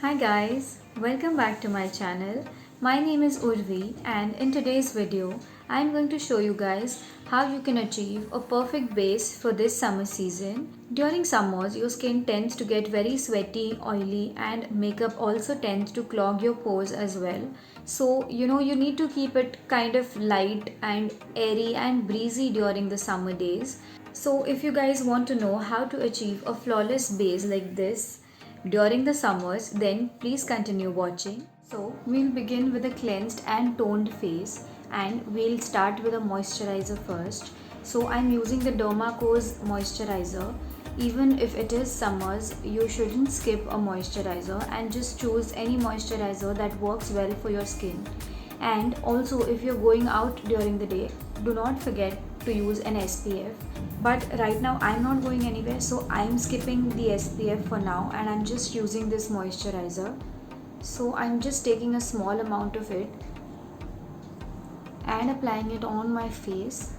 Hi guys, welcome back to my channel. My name is Urvi and in today's video I am going to show you guys how you can achieve a perfect base for this summer season. During summers your skin tends to get very sweaty, oily and makeup also tends to clog your pores as well. So you need to keep it kind of light and airy and breezy during the summer days. So if you guys want to know how to achieve a flawless base like this during the summers, then please continue watching. So we'll begin with a cleansed and toned face and we'll start with a moisturizer first. So I'm using the Dermaco's moisturizer. Even if it is summers, you shouldn't skip a moisturizer and just choose any moisturizer that works well for your skin. And also, if you're going out during the day, do not forget to use an SPF. But right now I'm not going anywhere, so I'm skipping the SPF for now and I'm just using this moisturizer. So I'm just taking a small amount of it and applying it on my face.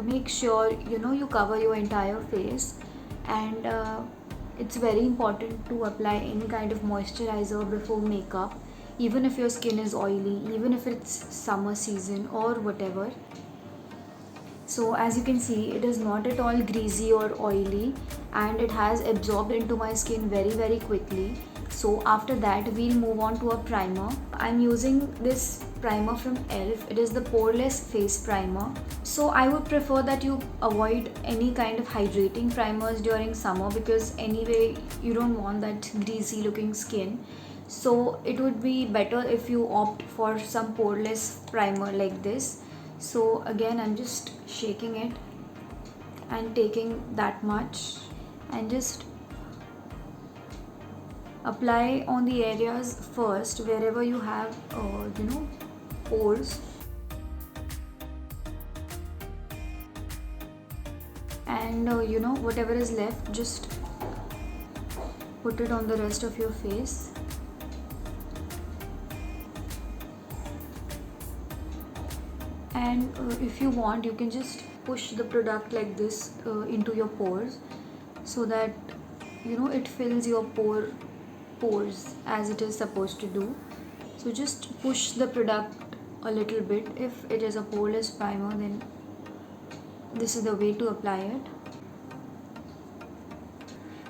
Make sure you cover your entire face, and it's very important to apply any kind of moisturizer before makeup, even if your skin is oily, even if it's summer season or whatever. So as you can see, it is not at all greasy or oily and it has absorbed into my skin very quickly. So after that we'll move on to a primer. I'm using this primer from ELF. It is the poreless face primer. So I would prefer that you avoid any kind of hydrating primers during summer, because anyway you don't want that greasy looking skin. So it would be better if you opt for some poreless primer like this. So again I'm just shaking it and taking that much and just apply on the areas first wherever you have pores, and whatever is left, just put it on the rest of your face. And if you want, you can just push the product like this into your pores, so that it fills your pores as it is supposed to do. So just push the product a little bit. If it is a poreless primer, then this is the way to apply it.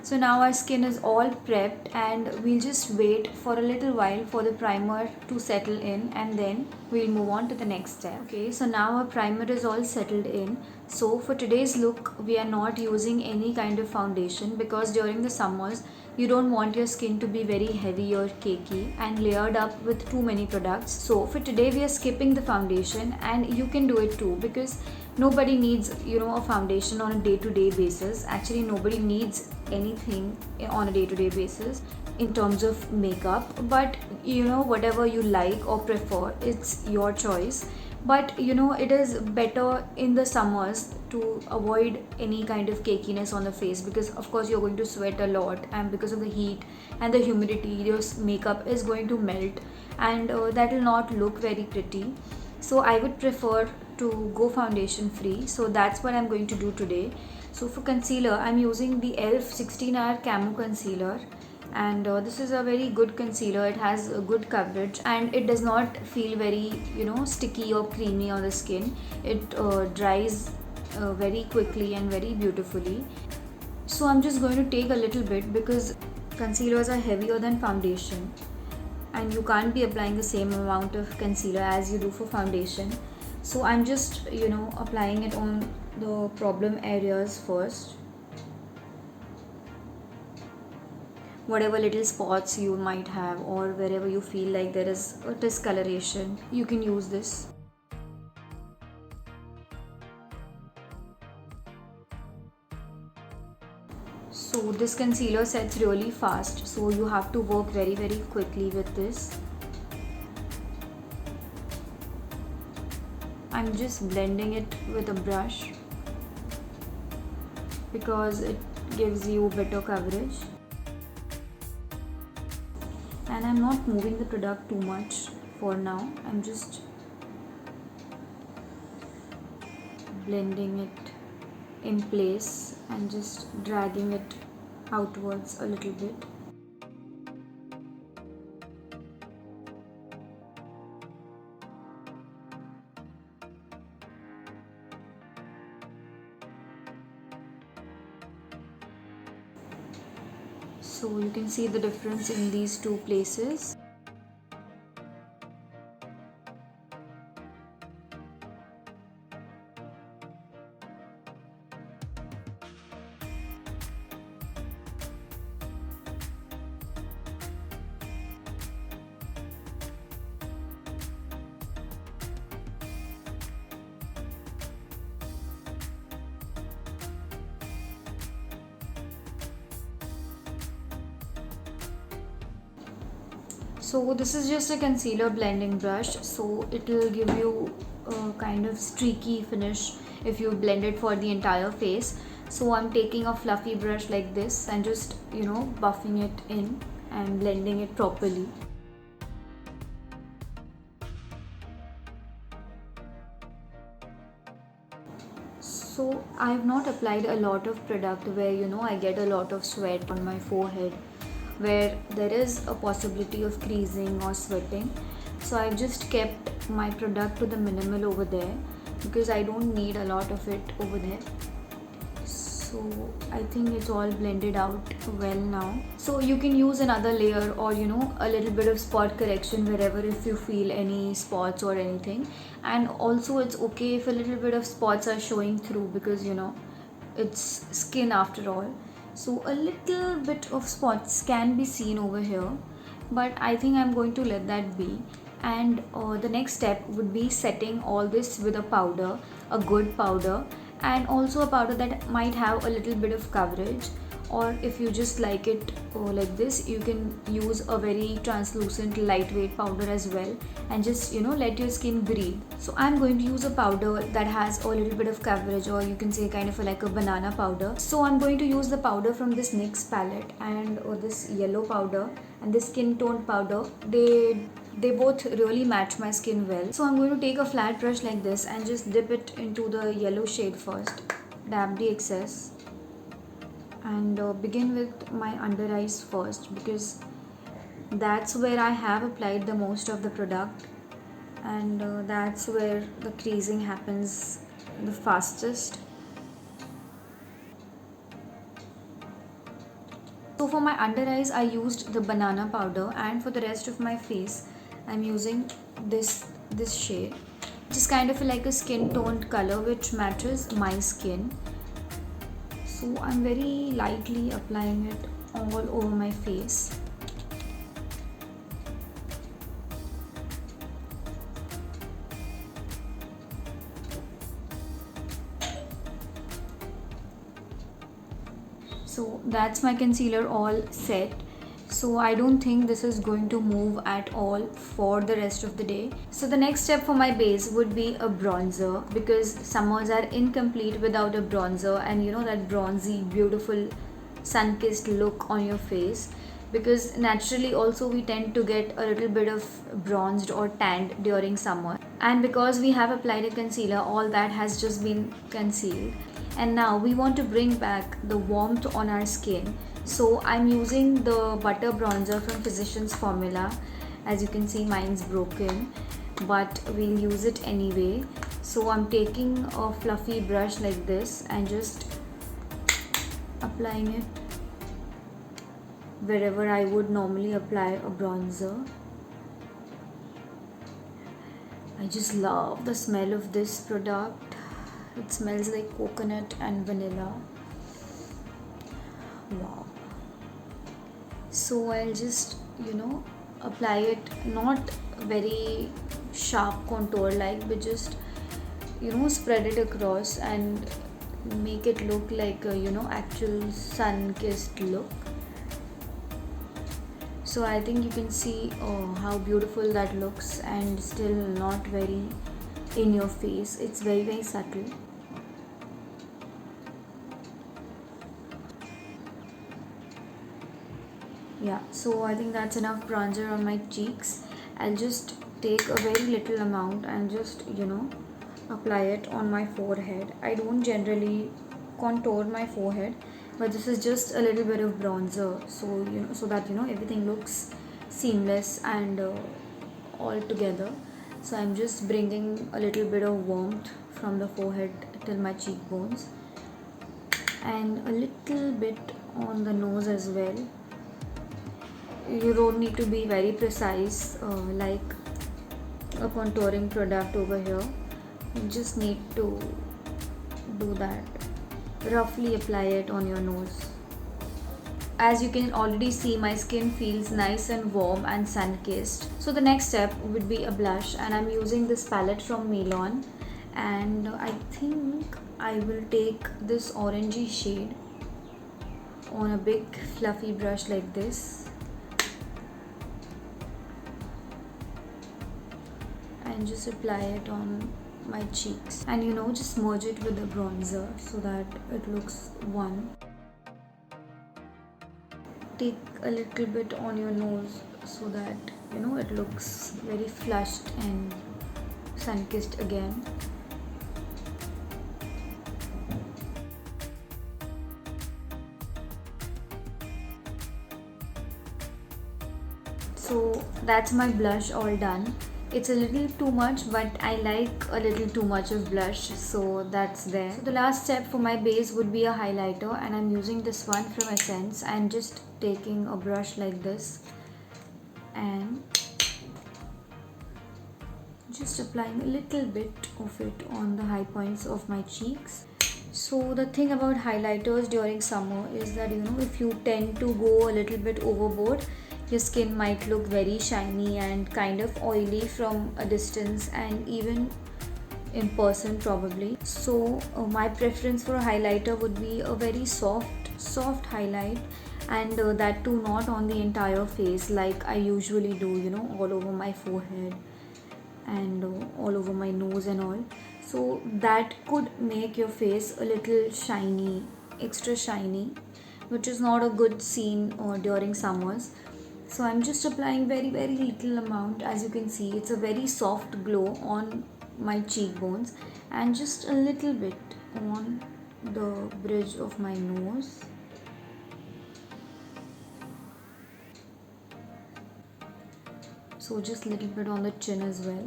So now our skin is all prepped and we'll just wait for a little while for the primer to settle in, and then we'll move on to the next step. Okay, so now our primer is all settled in. So for today's look, we are not using any kind of foundation, because during the summers you don't want your skin to be very heavy or cakey and layered up with too many products. So for today we are skipping the foundation, and you can do it too, because nobody needs a foundation on a day-to-day basis. Actually nobody needs anything on a day-to-day basis in terms of makeup, but whatever you like or prefer, it's your choice. But it is better in the summers to avoid any kind of cakiness on the face, because of course you're going to sweat a lot, and because of the heat and the humidity your makeup is going to melt, and that will not look very pretty. So I would prefer to go foundation free, so that's what I'm going to do today. So for concealer, I'm using the ELF 16 hour camo concealer, and this is a very good concealer. It has a good coverage and it does not feel very sticky or creamy on the skin. It dries very quickly and very beautifully. So I'm just going to take a little bit, because concealers are heavier than foundation and you can't be applying the same amount of concealer as you do for foundation. So I'm just applying it on the problem areas first. Whatever little spots you might have, or wherever you feel like there is a discoloration, you can use this. So this concealer sets really fast, so you have to work very quickly with this. I'm just blending it with a brush because it gives you better coverage, and I'm not moving the product too much for now. I'm just blending it in place and just dragging it outwards a little bit. So you can see the difference in these two places. So this is just a concealer blending brush, so it will give you a kind of streaky finish if you blend it for the entire face. So I'm taking a fluffy brush like this and just buffing it in and blending it properly. So I have not applied a lot of product where I get a lot of sweat on my forehead, where there is a possibility of creasing or sweating. So I've just kept my product to the minimal over there because I don't need a lot of it over there. So I think it's all blended out well now. So you can use another layer or a little bit of spot correction wherever if you feel any spots or anything. And also it's okay if a little bit of spots are showing through because it's skin after all. So a little bit of spots can be seen over here, but I think I'm going to let that be. And the next step would be setting all this with a powder, a good powder, and also a powder that might have a little bit of coverage. Or if you just like it like this, you can use a very translucent lightweight powder as well and just let your skin breathe. So I'm going to use a powder that has a little bit of coverage, or you can say kind of like a banana powder. So I'm going to use the powder from this NYX palette and this yellow powder and this skin toned powder. They both really match my skin well. So I'm going to take a flat brush like this and just dip it into the yellow shade first, dab the excess, and begin with my under eyes first because that's where I have applied the most of the product, and that's where the creasing happens the fastest. So for my under eyes I used the banana powder, and for the rest of my face I'm using this shade, which is kind of like a skin toned color which matches my skin. So I'm very lightly applying it all over my face. So that's my concealer all set. So I don't think this is going to move at all for the rest of the day. So the next step for my base would be a bronzer, because summers are incomplete without a bronzer, and that bronzy beautiful sun-kissed look on your face, because naturally also we tend to get a little bit of bronzed or tanned during summer, and because we have applied a concealer, all that has just been concealed, and now we want to bring back the warmth on our skin. So I'm using the butter bronzer from Physicians Formula. As you can see, mine's broken, but we'll use it anyway. So I'm taking a fluffy brush like this and just applying it wherever I would normally apply a bronzer. I just love the smell of this product. It smells like coconut and vanilla. Wow. So I'll just apply it, not very sharp contour like, but just spread it across and make it look like a actual sun-kissed look. So I think you can see how beautiful that looks, and still not very in your face. It's very, very subtle. Yeah, so I think that's enough bronzer on my cheeks. I'll just take a very little amount and just apply it on my forehead. I don't generally contour my forehead, but this is just a little bit of bronzer, so so that everything looks seamless and all together. So I'm just bringing a little bit of warmth from the forehead till my cheekbones, and a little bit on the nose as well. You don't need to be very precise like a contouring product over here. You just need to do that, roughly apply it on your nose. As you can already see, my skin feels nice and warm and sun-kissed. So the next step would be a blush, and I'm using this palette from Melon, and I think I will take this orangey shade on a big fluffy brush like this, and just apply it on my cheeks, and just merge it with the bronzer so that it looks one. Take a little bit on your nose so that it looks very flushed and sun-kissed again. So that's my blush all done. It's a little too much, but I like a little too much of blush, so that's there. So the last step for my base would be a highlighter, and I'm using this one from Essence, and just taking a brush like this and just applying a little bit of it on the high points of my cheeks. So the thing about highlighters during summer is that if you tend to go a little bit overboard, your skin might look very shiny and kind of oily from a distance, and even in person probably. So my preference for a highlighter would be a very soft highlight, and that too not on the entire face like I usually do, all over my forehead and all over my nose and all. So that could make your face a little shiny, extra shiny, which is not a good scene during summers. So I'm just applying very little amount. As you can see, it's a very soft glow on my cheekbones, and just a little bit on the bridge of my nose. So just a little bit on the chin as well.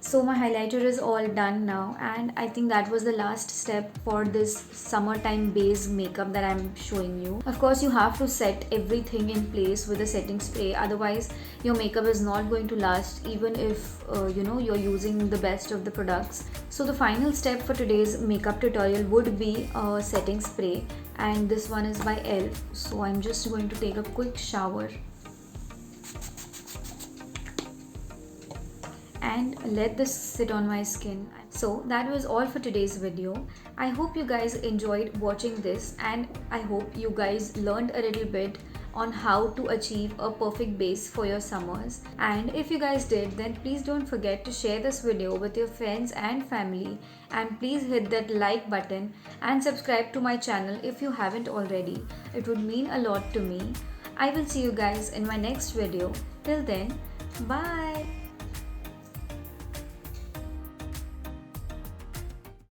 So my highlighter is all done now, and I think that was the last step for this summertime base makeup that I'm showing you. Of course, you have to set everything in place with a setting spray, otherwise your makeup is not going to last, even if you're using the best of the products. So the final step for today's makeup tutorial would be a setting spray, and this one is by ELF. So I'm just going to take a quick shower and let this sit on my skin. So that was all for today's video. I hope you guys enjoyed watching this, and I hope you guys learned a little bit on how to achieve a perfect base for your summers. And if you guys did, then please don't forget to share this video with your friends and family, and please hit that like button and subscribe to my channel if you haven't already. It would mean a lot to me. I will see you guys in my next video. Till then, bye.